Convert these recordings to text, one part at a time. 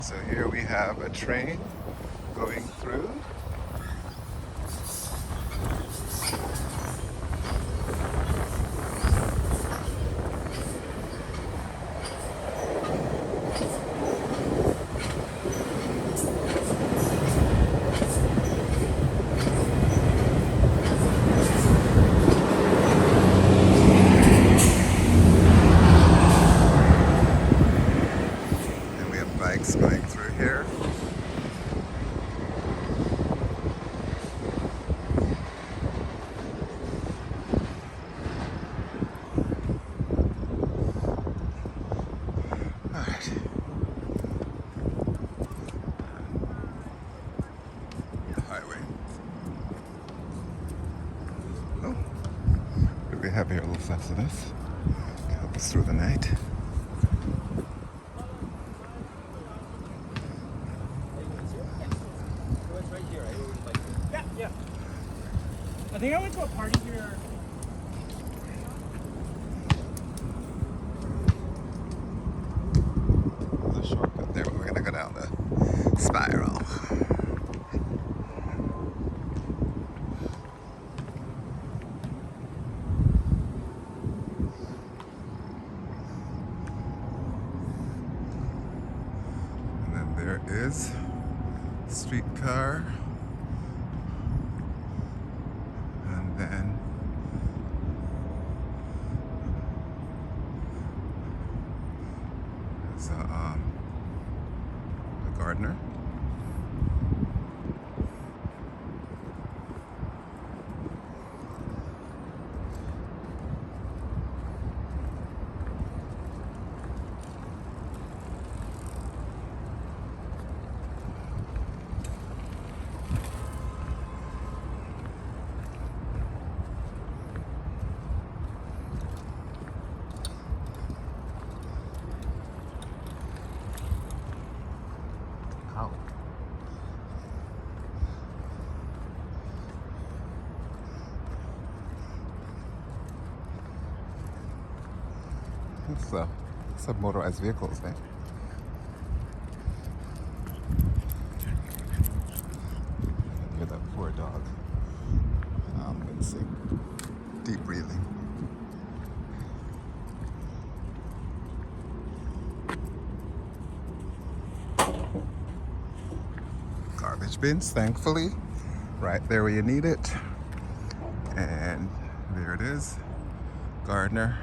So here we have a train going through. And we have bikes going through here. Alright. The highway. Oh, what do we have here? A little Festivus to help us through the night. Yeah. I think I went to a party here. There's a shortcut there, but we're gonna go down the spiral. And then there is streetcar. And then there's a gardener. Ow. It's a motorized vehicles, eh? Hear that poor dog. Let's see. Deep breathing. Garbage bins, thankfully, right there where you need it. And there it is. Gardener.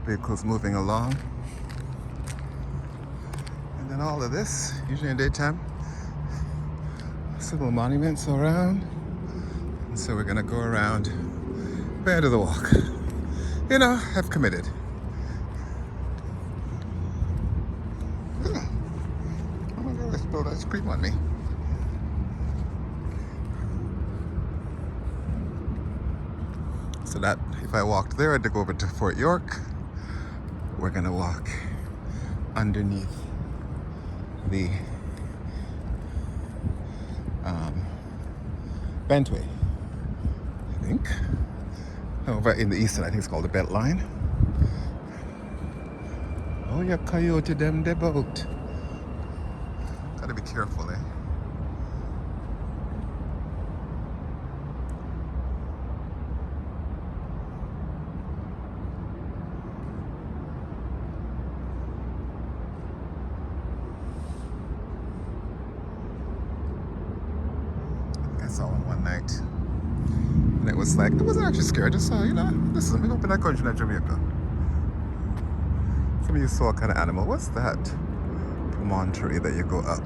Vehicles moving along. And then all of this, usually in daytime, little monuments around. And so we're gonna go around the end of the walk. You know, I've committed. Oh my god, I spilled ice cream on me. So that, if I walked there, I had to go over to Fort York. We're gonna walk underneath the Bentway, I think. Over in the eastern, I think it's called the Belt Line. Oh yeah, coyote them the boat. Gotta be careful, eh? I saw one night, and it was like, I wasn't actually scared. I just saw, you know, listen, we up in that country in Jamaica. Some of you saw a kind of animal. What's that? Promontory that you go up.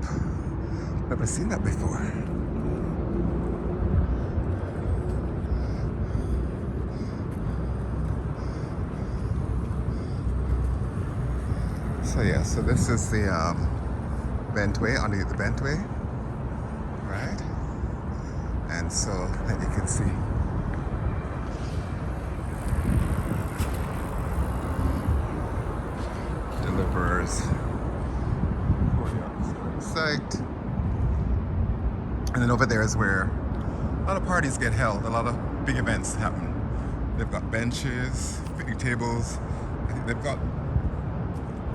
Never seen that before. So yeah, so this is the Bentway, underneath the Bentway, right? And so then you can see deliverers site. And then over there is where a lot of parties get held, a lot of big events happen. They've got benches, picnic tables. I think they've got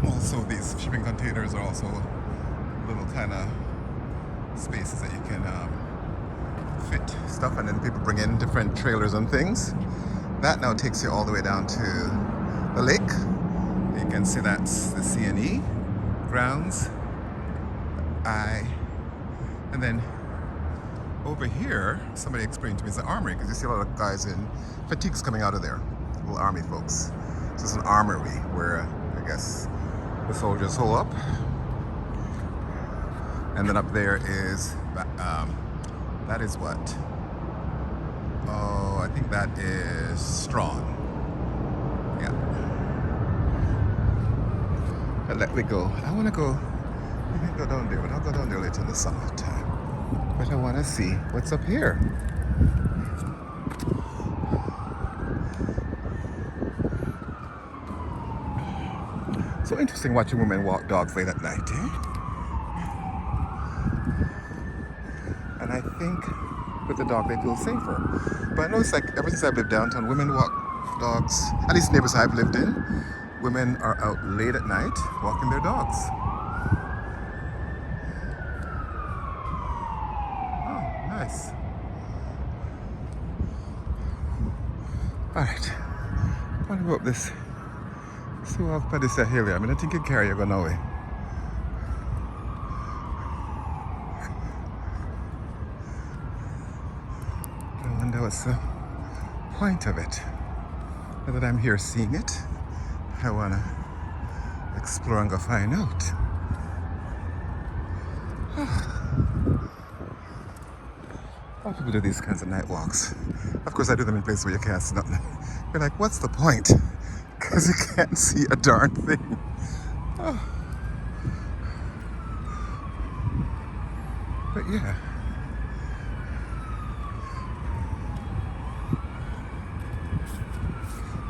also these shipping containers are also kind of spaces that you can fit stuff, and then people bring in different trailers and things. That now takes you all the way down to the lake. You can see that's the C&E grounds. And then over here, somebody explained to me, it's an armory, because you see a lot of guys in fatigues coming out of there, little army folks. So it's an armory where I guess the soldiers hole up. And then up there is, that is what? Oh, I think that is Strong. Yeah. And let me go. I want to go. I can go down there, but I'll go down there later in the summertime. But I want to see what's up here. So interesting watching women walk dogs late at night, eh? And I think with the dog they feel safer. But I know it's like ever since I've lived downtown, women walk dogs, at least neighbors I've lived in, women are out late at night walking their dogs. Oh, nice. Alright, I'm gonna go up this. See how far this hill here. I mean, I think you carry you go no way. I wonder what's the point of it. Now that I'm here seeing it, I want to explore and go find out. A lot of people do these kinds of night walks. Of course, I do them in places where you can't see nothing. You're like, what's the point? Because you can't see a darn thing. Oh. But yeah.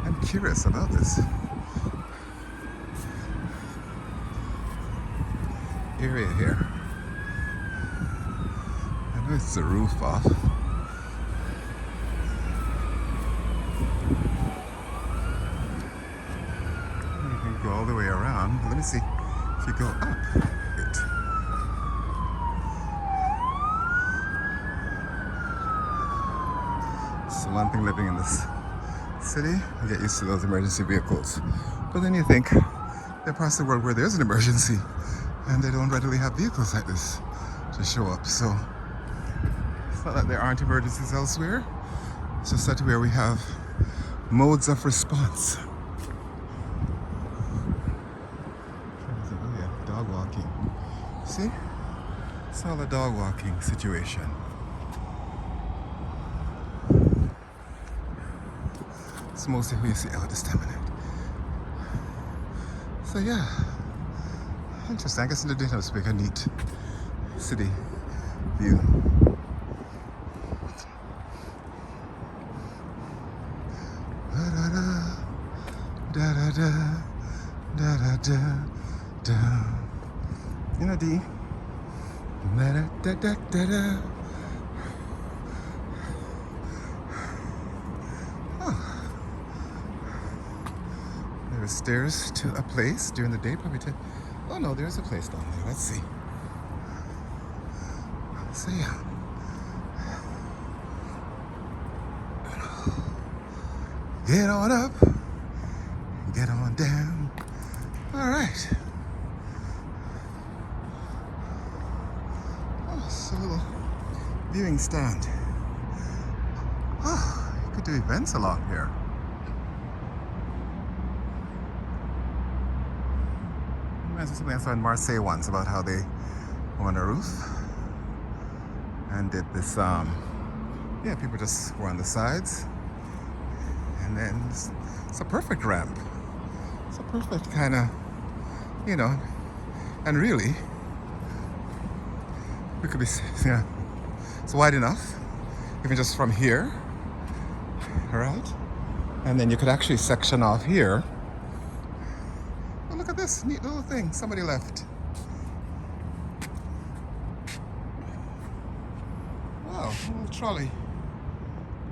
I'm curious about this area here. I know it's the roof off. You can go all the way around. Let me see if you go up it. So one thing living in this city, you get used to those emergency vehicles. But then you think, there are parts of the world where there's an emergency and they don't readily have vehicles like this to show up. So it's not that there aren't emergencies elsewhere. It's just that where we have modes of response. Oh yeah, dog walking. See? It's all a dog walking situation. It's mostly who you see out this time of night. So yeah, interesting. I guess in the daytime it's a neat city view. Da da da da da da da. You know, D. Da da da da da da. There's stairs to a place during the day, probably to. Oh no, there's a place down there. Let's see. So yeah. Get on up. Get on down. All right. Oh, it's a little viewing stand. Oh, you could do events along here. Reminds me of something I saw in Marseille once about how they were on a roof and did this. Yeah, people just were on the sides, and then it's a perfect ramp. It's a perfect kind of, you know, and really, we could be, yeah, it's wide enough, even just from here, all right? And then you could actually section off here. Oh, look at this neat little thing somebody left. Wow, a little trolley.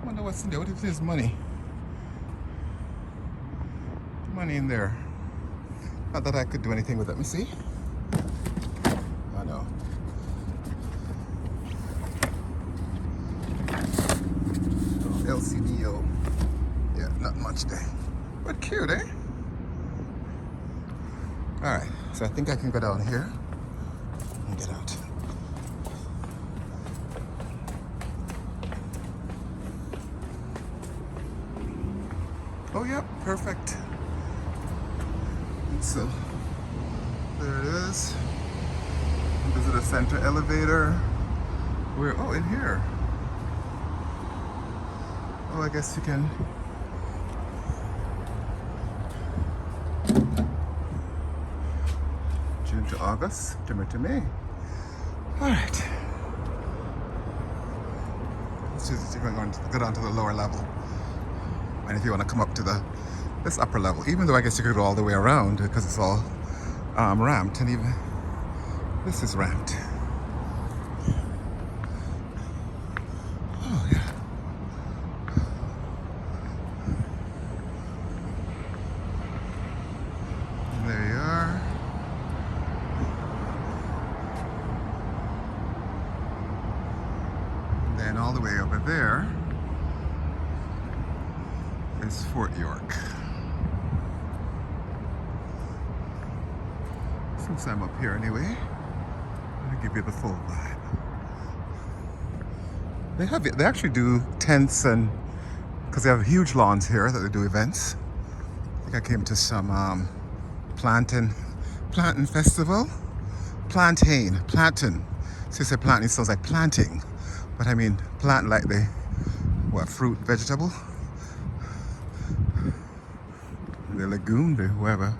I wonder what's in there. What if there's money? Money in there. Not that I could do anything with it. Let me see. Oh no. cute, eh? Alright, so I think I can go down here and get out. Oh, yep, perfect. So, there it is. Visitor center elevator. Where? Oh, in here. Oh, I guess you can. June to August, September to May. All right. Let's just go down to the lower level. And if you want to come up to this upper level, even though I guess you could go all the way around because it's all ramped, and even this is ramped. Oh yeah. And there you are. And then all the way over there is Fort York. Since I'm up here anyway, I'll give you the full vibe. They actually do tents, and because they have huge lawns here that they do events. I think I came to some plantain festival. Plantain. So you say plantain, it sounds like planting, but I mean plant like the fruit, vegetable, the legume, the whoever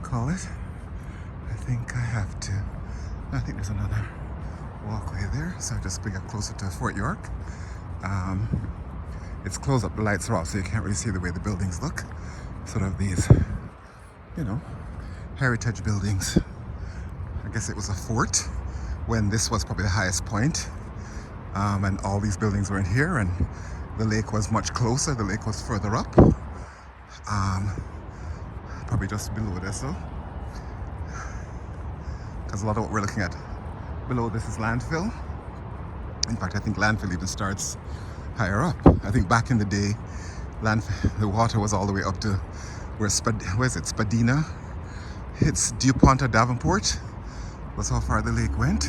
call it. I think there's another walkway there, so I'll just bring it closer to Fort York. It's closed up, the lights are off, so you can't really see the way the buildings look. Sort of these, heritage buildings. I guess it was a fort when this was probably the highest point. And all these buildings were in here, and the lake was much closer, the lake was further up. Probably just below this, so. Because a lot of what we're looking at below this is landfill. In fact, I think landfill even starts higher up. I think back in the day, the water was all the way up to Spadina. It's DuPont or Davenport. That's how far the lake went.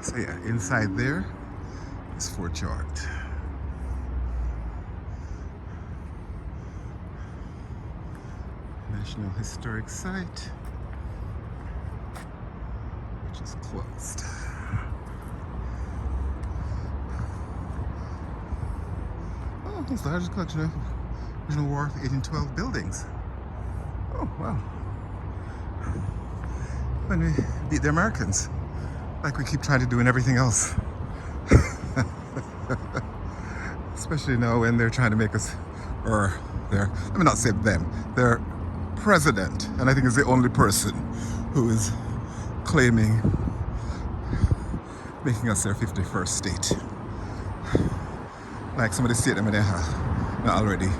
So yeah, inside there is Fort York. National Historic Site, which is closed. Oh, it's the largest collection of original War of 1812 buildings. Oh, wow. When we beat the Americans, like we keep trying to do in everything else. Especially now when they're trying to make us, let me not say them, their president, and I think is the only person who is claiming making us their 51st state. Like some of the states that they have already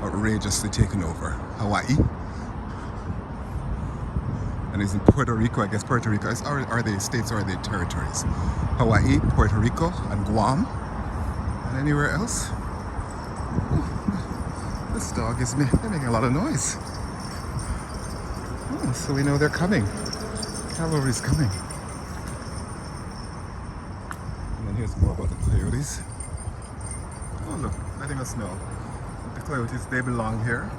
outrageously taken over. Hawaii. And it's in Puerto Rico. I guess Puerto Rico are they states or are they territories? Hawaii, Puerto Rico, and Guam. And anywhere else? Ooh, this dog is making a lot of noise. Oh, so we know they're coming. Cavalry's coming. And then here's more about the coyotes. Oh look, letting us know. The coyotes, they belong here,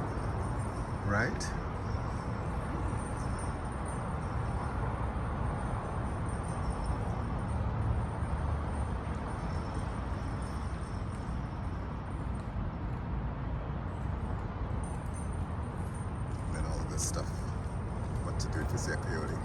right? And all of this stuff. What to do to see a coyote.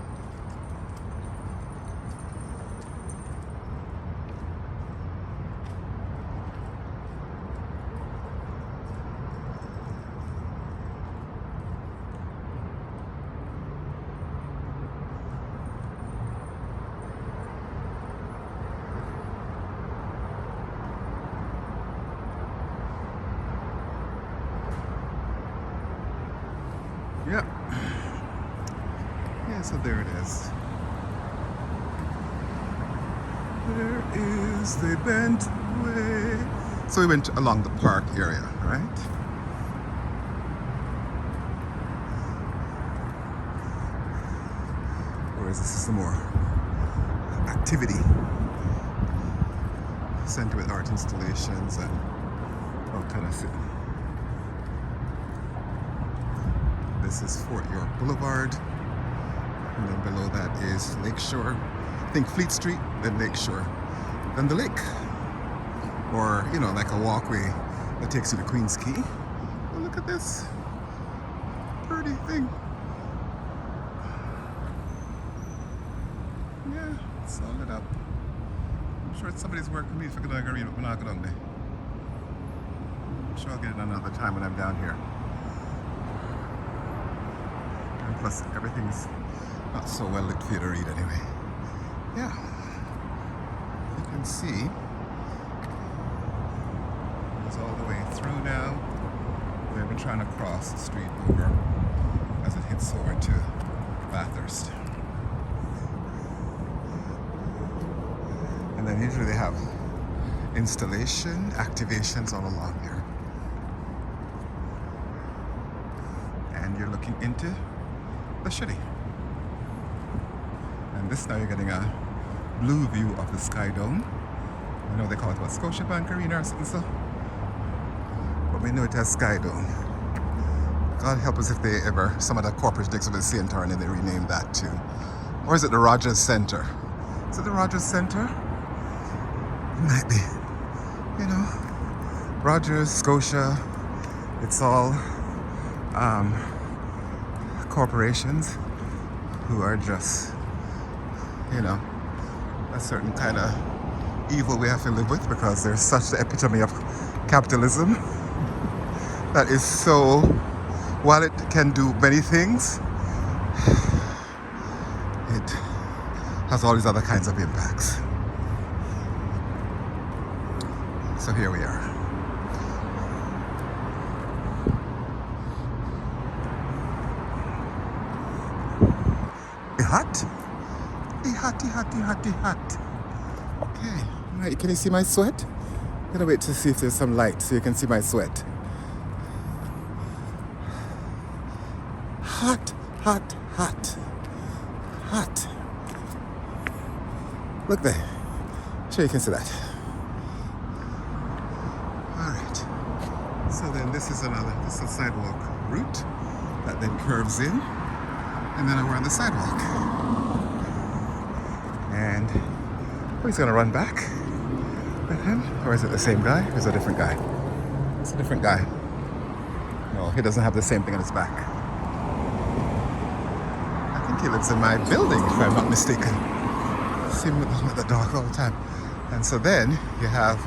Yep. Yeah, so there it is. There is the Bentway. So we went along the park area, right? Whereas this is the more activity center with art installations and all kind of thing. This is Fort York Boulevard, and then below that is Lakeshore. I think Fleet Street, then Lakeshore, then the lake, or you know, like a walkway that takes you to Queens Quay. Oh, look at this pretty thing. Yeah, it's all lit up. I'm sure it's somebody's work for me if I could go read what I'm down there. I'm sure I'll get it another time when I'm down here. And plus, everything's not so well lit for you to read anyway. Yeah, you can see it's all the way through now. They've been trying to cross the street over as it hits over to Bathurst. And then usually they have installation, activations all along here. And you're looking into the city. And this now you're getting a blue view of the Sky Dome. I know they call it what, Scotiabank Arena or something so. But we know it as Sky Dome. God help us if they ever, some of the corporate digs of the same turn and they rename that too. Or is it the Rogers Center? Is it the Rogers Center? It might be. You know, Rogers, Scotia, it's all corporations who are just, you know, a certain kind of evil we have to live with because they're such the epitome of capitalism that is so, while it can do many things, it has all these other kinds of impacts. So here we are. Hot? Hot. Okay, right, can you see my sweat? I'm gonna wait to see if there's some light so you can see my sweat. Hot. Look there. Sure you can see that. Alright. So then this is a sidewalk route that then curves in. And then we're on the sidewalk. And he's gonna run back with him. Or is it the same guy? Or is it a different guy? It's a different guy. No, he doesn't have the same thing on his back. I think he lives in my building, if I'm not mistaken. I see him with the dog all the time. And so then you have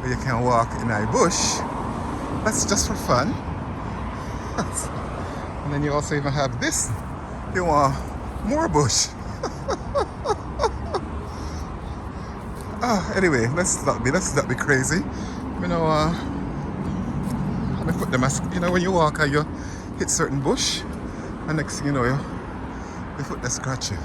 where you can walk in a bush. That's just for fun. And then you also even have this. You want more bush. Anyway, let's not be crazy. You know, let me put them as, you know, when you walk, you hit certain bush, and next thing you know, your foot they scratch you.